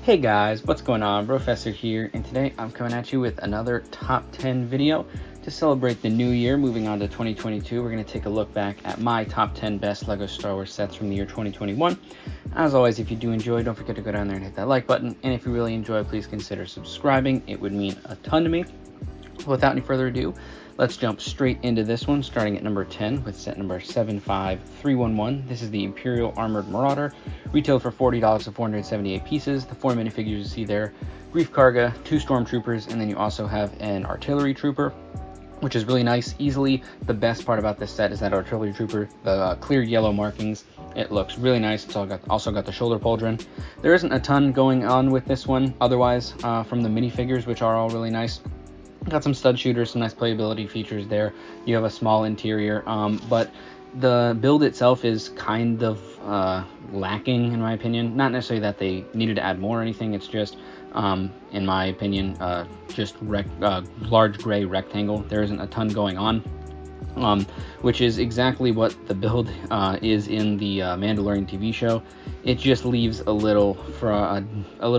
Hey guys, what's going on? Professor here, and today I'm coming at you with another top 10 video to celebrate the new year. Moving on to 2022, we're going to take a look back at my top 10 best LEGO Star Wars sets from the year 2021. As always, if you do enjoy, don't forget to go down there and hit that like button, and if you really enjoy, please consider subscribing. It would mean a ton to me. Without any further ado, let's jump straight into this one, starting at number 10 with set number 75311. This is the Imperial Armored Marauder, retailed for $40 to 478 pieces. The 4 minifigures you see there: Grief Karga, 2 Stormtroopers, and then you also have an Artillery Trooper, which is really nice. Easily the best part about this set is that Artillery Trooper, the clear yellow markings. It looks really nice. It's also got the shoulder pauldron. There isn't a ton going on with this one otherwise from the minifigures, which are all really nice. Got some stud shooters, some nice playability features there. You have a small interior, but the build itself is kind of lacking, in my opinion. Not necessarily that they needed to add more or anything. It's just, in my opinion, just large gray rectangle. There isn't a ton going on. Which is exactly what the build is in the Mandalorian TV show. It just leaves a little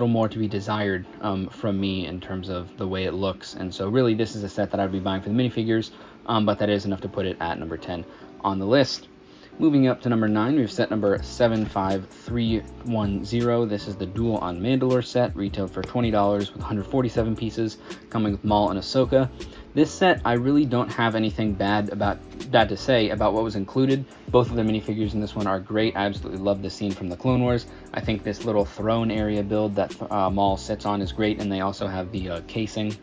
more to be desired from me in terms of the way it looks, and so really this is a set that I'd be buying for the minifigures, but that is enough to put it at number 10 on the list. Moving up to number 9, we have set number 75310. This is the Duel on Mandalore set, retailed for $20 with 147 pieces, coming with Maul and Ahsoka. This set, I really don't have anything bad to say about what was included. Both of the minifigures in this one are great. I absolutely love the scene from the Clone Wars. I think this little throne area build that Maul sits on is great, and they also have the casing,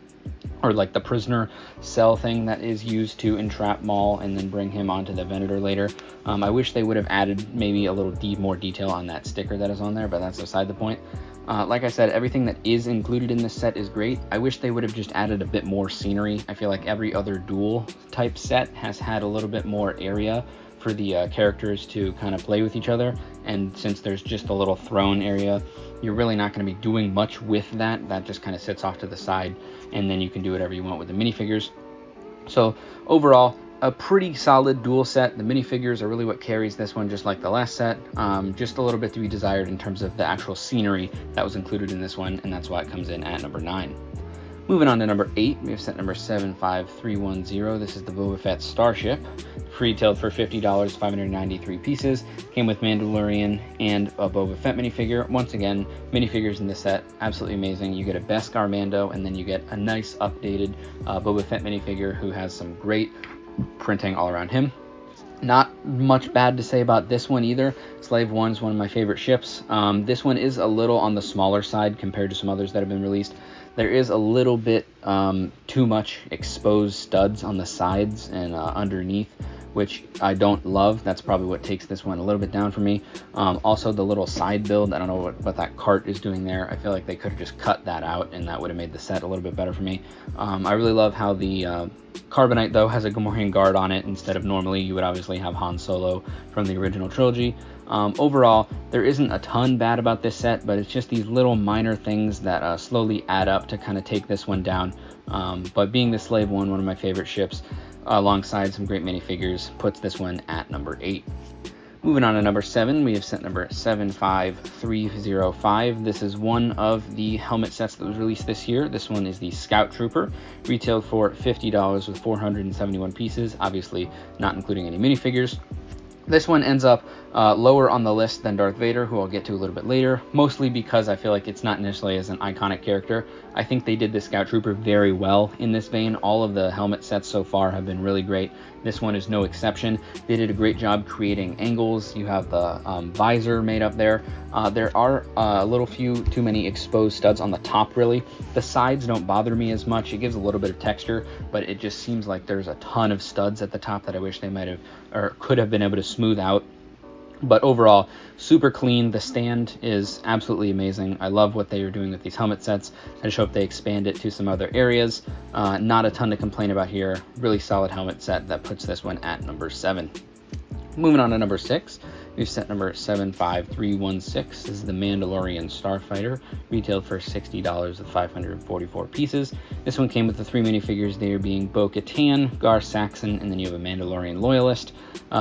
or like the prisoner cell thing that is used to entrap Maul and then bring him onto the Venator later. I wish they would have added maybe a little more detail on that sticker that is on there, but that's beside the point. Like I said, everything that is included in this set is great. I wish they would have just added a bit more scenery. I feel like every other Duel type set has had a little bit more area for the characters to kind of play with each other, and since there's just a little throne area, you're really not going to be doing much with that. That just kind of sits off to the side, and then you can do whatever you want with the minifigures. So overall, a pretty solid Duel set. The minifigures are really what carries this one, just like the last set. Just a little bit to be desired in terms of the actual scenery that was included in this one, and that's why it comes in at number 9. Moving on to number 8, we have set number 75310. This is the Boba Fett Starship, retailed for $50, 593 pieces. Came with Mandalorian and a Boba Fett minifigure. Once again, minifigures in this set, absolutely amazing. You get a Beskar Mando, and then you get a nice updated Boba Fett minifigure who has some great printing all around him. Not much bad to say about this one either. Slave 1 is one of my favorite ships. This one is a little on the smaller side compared to some others that have been released. There is a little bit too much exposed studs on the sides and underneath, which I don't love. That's probably what takes this one a little bit down for me. Also, the little side build, I don't know what that cart is doing there. I feel like they could have just cut that out, and that would have made the set a little bit better for me. I really love how the Carbonite, though, has a Gamorrean guard on it instead of normally you would obviously have Han Solo from the original trilogy. Overall, there isn't a ton bad about this set, but it's just these little minor things that slowly add up to kind of take this one down. But being the Slave 1, one of my favorite ships, alongside some great minifigures, puts this one at number 8. Moving on to number 7, we have set number 75305. This is one of the helmet sets that was released this year. This one is the Scout Trooper, retailed for $50 with 471 pieces, obviously not including any minifigures. This one ends up lower on the list than Darth Vader, who I'll get to a little bit later, mostly because I feel like it's not necessarily as an iconic character. I think they did the Scout Trooper very well in this vein. All of the helmet sets so far have been really great. This one is no exception. They did a great job creating angles. You have the visor made up there. There are a little too many exposed studs on the top, really. The sides don't bother me as much. It gives a little bit of texture, but it just seems like there's a ton of studs at the top that I wish they might have or could have been able to smooth out. But overall, super clean. The stand is absolutely amazing. I love what they are doing with these helmet sets. I just hope they expand it to some other areas. Not a ton to complain about here. Really solid helmet set that puts this one at number 7. Moving on to number 6, we've set number 75316. This is the Mandalorian Starfighter, retailed for $60 with 544 pieces. This one came with the 3 minifigures, there being Bo-Katan, Gar Saxon, and then you have a Mandalorian Loyalist.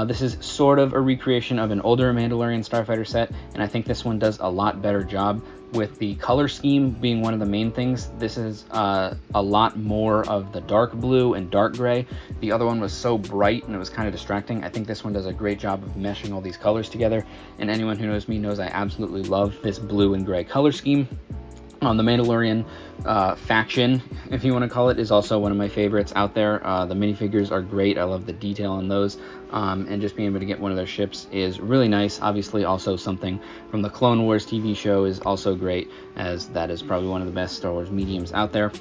This is sort of a recreation of an older Mandalorian Starfighter set, and I think this one does a lot better job. with the color scheme being one of the main things. This is a lot more of the dark blue and dark gray. The other one was so bright and it was kind of distracting. I think this one does a great job of meshing all these colors together, and anyone who knows me knows I absolutely love this blue and gray color scheme. The Mandalorian faction, if you want to call it, is also one of my favorites out there. The minifigures are great. I love the detail on those, and just being able to get one of their ships is really nice. Obviously, also something from the Clone Wars TV show is also great, as that is probably one of the best Star Wars mediums out there.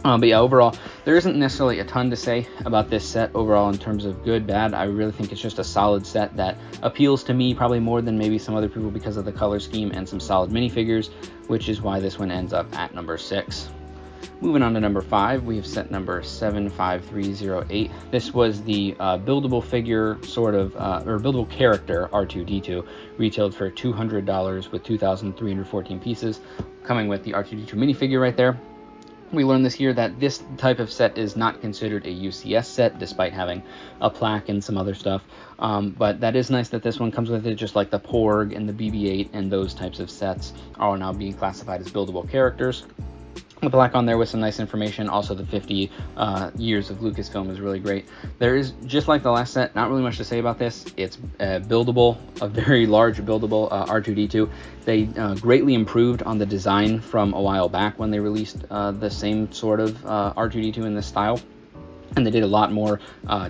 But yeah, overall, there isn't necessarily a ton to say about this set overall in terms of good, bad. I really think it's just a solid set that appeals to me probably more than maybe some other people because of the color scheme and some solid minifigures, which is why this one ends up at number 6. Moving on to number 5, we have set number 75308. This was the buildable figure sort of, or buildable character R2-D2, retailed for $200 with 2,314 pieces, coming with the R2-D2 minifigure right there. We learned this year that this type of set is not considered a UCS set, despite having a plaque and some other stuff. But that is nice that this one comes with it, just like the Porg and the BB-8 and those types of sets are now being classified as buildable characters. The plaque on there with some nice information. Also, the 50 years of Lucasfilm is really great. There is, just like the last set, not really much to say about this. It's buildable, a very large buildable R2-D2. They greatly improved on the design from a while back when they released the same sort of R2-D2 in this style. And they did a lot more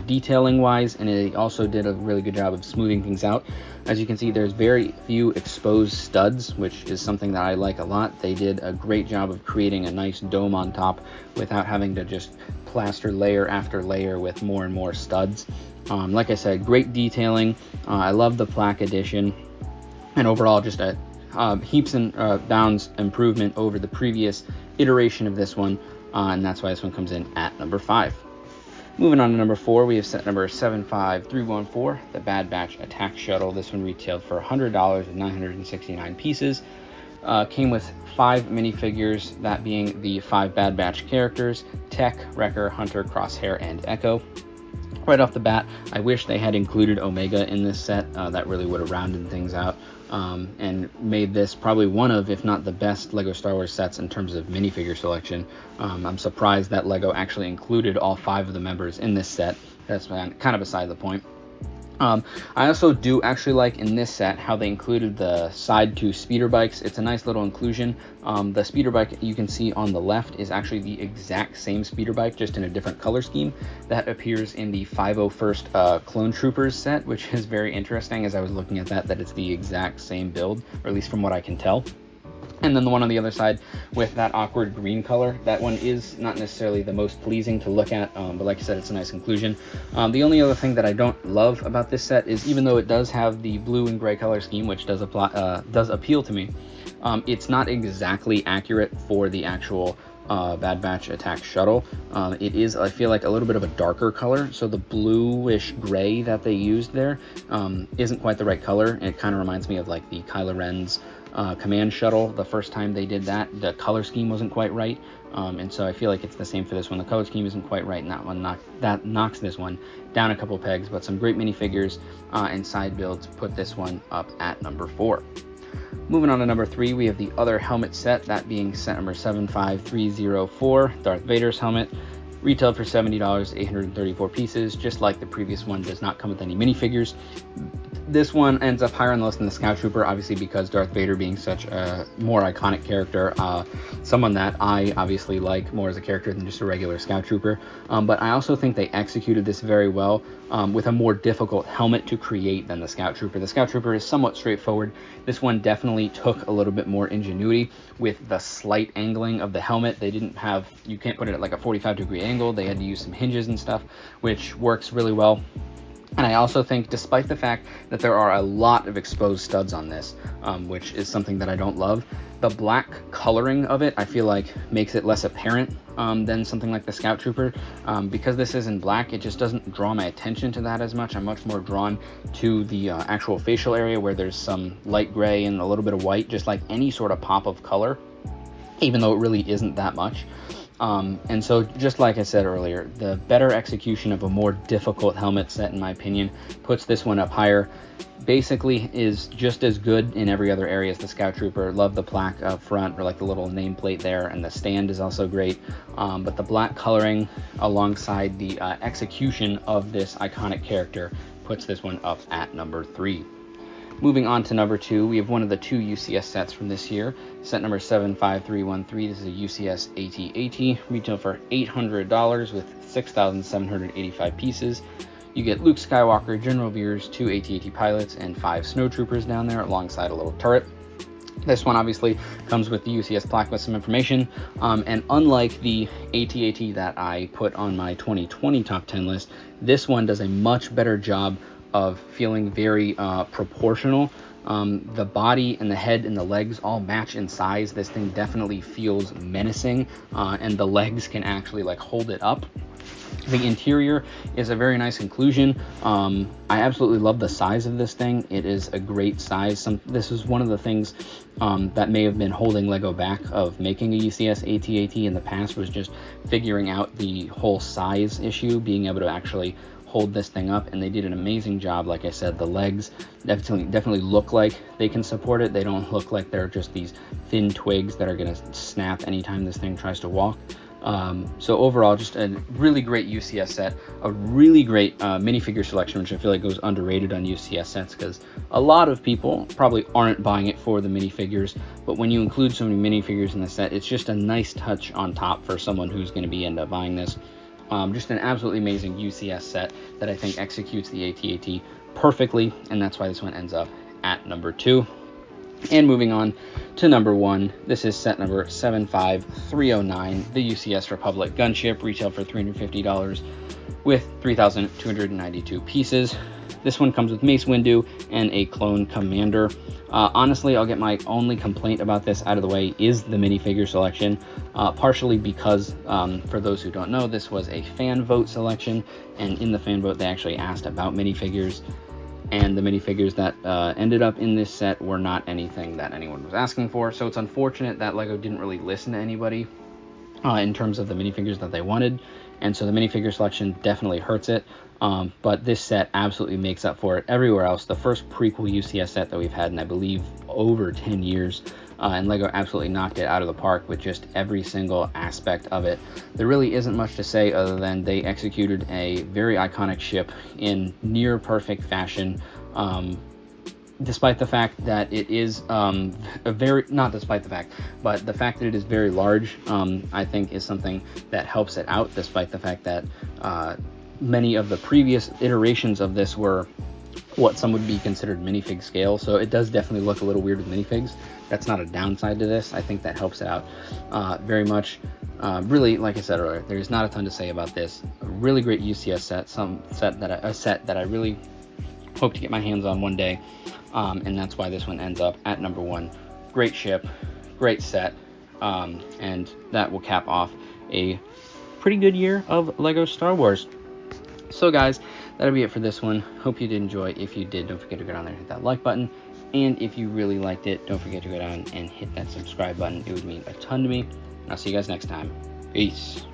detailing wise, and they also did a really good job of smoothing things out. As you can see, there's very few exposed studs, which is something that I like a lot. They did a great job of creating a nice dome on top without having to just plaster layer after layer with more and more studs. Like I said, great detailing. I love the plaque edition, and overall just a heaps and bounds improvement over the previous iteration of this one, and that's why this one comes in at number 5. Moving on to number 4, we have set number 75314, the Bad Batch Attack Shuttle. This one retailed for $100 with 969 pieces. Came with 5 minifigures, that being the 5 Bad Batch characters: Tech, Wrecker, Hunter, Crosshair, and Echo. Right off the bat, I wish they had included Omega in this set. That really would have rounded things out and made this probably one of, if not the best, LEGO Star Wars sets in terms of minifigure selection. I'm surprised that LEGO actually included all 5 of the members in this set. That's kind of beside the point. I also do actually like in this set how they included the side 2 speeder bikes. It's a nice little inclusion. The speeder bike you can see on the left is actually the exact same speeder bike, just in a different color scheme. That appears in the 501st Clone Troopers set, which is very interesting as I was looking at that it's the exact same build, or at least from what I can tell. And then the one on the other side with that awkward green color, that one is not necessarily the most pleasing to look at, but like I said, it's a nice inclusion. The only other thing that I don't love about this set is, even though it does have the blue and gray color scheme, which does appeal to me, it's not exactly accurate for the actual Bad Batch Attack Shuttle. It is, I feel like, a little bit of a darker color, so the bluish gray that they used there isn't quite the right color. It kind of reminds me of like the Kylo Ren's command shuttle. The first time they did that, the color scheme wasn't quite right, and so I feel like it's the same for this one. The color scheme isn't quite right, and that knocks this one down a couple pegs, but some great minifigures and side builds put this one up at number 4. Moving on to number 3, we have the other helmet set, that being set number 75304, Darth Vader's helmet. Retailed for $70, 834 pieces. Just like the previous one, does not come with any minifigures. This one ends up higher on the list than the Scout Trooper, obviously because Darth Vader being such a more iconic character, someone that I obviously like more as a character than just a regular Scout Trooper. But I also think they executed this very well with a more difficult helmet to create than the Scout Trooper. The Scout Trooper is somewhat straightforward. This one definitely took a little bit more ingenuity with the slight angling of the helmet. They didn't have, you can't put it at like a 45-degree angle. They had to use some hinges and stuff, which works really well. And I also think, despite the fact that there are a lot of exposed studs on this, which is something that I don't love, the black coloring of it, I feel like, makes it less apparent than something like the Scout Trooper. Because this is in black, it just doesn't draw my attention to that as much. I'm much more drawn to the actual facial area where there's some light gray and a little bit of white, just like any sort of pop of color, even though it really isn't that much. And so, just like I said earlier, the better execution of a more difficult helmet set, in my opinion, puts this one up higher. Basically is just as good in every other area as the Scout Trooper. Love the plaque up front, or like the little nameplate there, and the stand is also great. But the black coloring alongside the execution of this iconic character puts this one up at number 3. Moving on to number 2, we have one of the 2 UCS sets from this year. Set number 75313. This is a UCS AT-AT, retail for $800 with 6,785 pieces. You get Luke Skywalker, General Veers, 2 AT-AT pilots, and 5 snowtroopers down there alongside a little turret. This one obviously comes with the UCS plaque with some information, and unlike the AT-AT that I put on my 2020 top 10 list, this one does a much better job of feeling very proportional. The body and the head and the legs all match in size. This thing definitely feels menacing, and the legs can actually like hold it up. The interior is a very nice inclusion. I absolutely love the size of this thing. It is a great size. This is one of the things that may have been holding LEGO back of making a UCS AT-AT in the past, was just figuring out the whole size issue, being able to actually hold this thing up, and they did an amazing job. Like I said, the legs definitely look like they can support it. They don't look like they're just these thin twigs that are going to snap anytime this thing tries to walk. So overall, just a really great UCS set, a really great minifigure selection, which I feel like goes underrated on UCS sets, because a lot of people probably aren't buying it for the minifigures, but when you include so many minifigures in the set, it's just a nice touch on top for someone who's going to be end up buying this. Just an absolutely amazing UCS set that I think executes the AT-AT perfectly, and that's why this one ends up at number 2. And moving on to number 1, this is set number 75309, the USS Republic Gunship, retail for $350 with 3,292 pieces. This one comes with Mace Windu and a clone commander. Honestly, I'll get my only complaint about this out of the way is the minifigure selection, partially because, for those who don't know, this was a fan vote selection, and in the fan vote they actually asked about minifigures, and the minifigures that ended up in this set were not anything that anyone was asking for, so it's unfortunate that LEGO didn't really listen to anybody in terms of the minifigures that they wanted, and so the minifigure selection definitely hurts it. But this set absolutely makes up for it everywhere else. The first prequel UCS set that we've had in, I believe, over 10 years, and LEGO absolutely knocked it out of the park with just every single aspect of it. There really isn't much to say other than they executed a very iconic ship in near perfect fashion, despite the fact that it is not despite the fact, but the fact that it is very large, I think is something that helps it out, despite the fact that many of the previous iterations of this were what some would be considered minifig scale, so it does definitely look a little weird with minifigs. That's not a downside to this. I think that helps it out very much. Really, like I said earlier, there's not a ton to say about this. A really great UCS set, a set that I really hope to get my hands on one day, and that's why this one ends up at number 1. Great ship, great set, and that will cap off a pretty good year of LEGO Star Wars. So guys, that'll be it for this one. Hope you did enjoy. If you did, don't forget to go down there and hit that like button. And if you really liked it, don't forget to go down and hit that subscribe button. It would mean a ton to me. And I'll see you guys next time. Peace.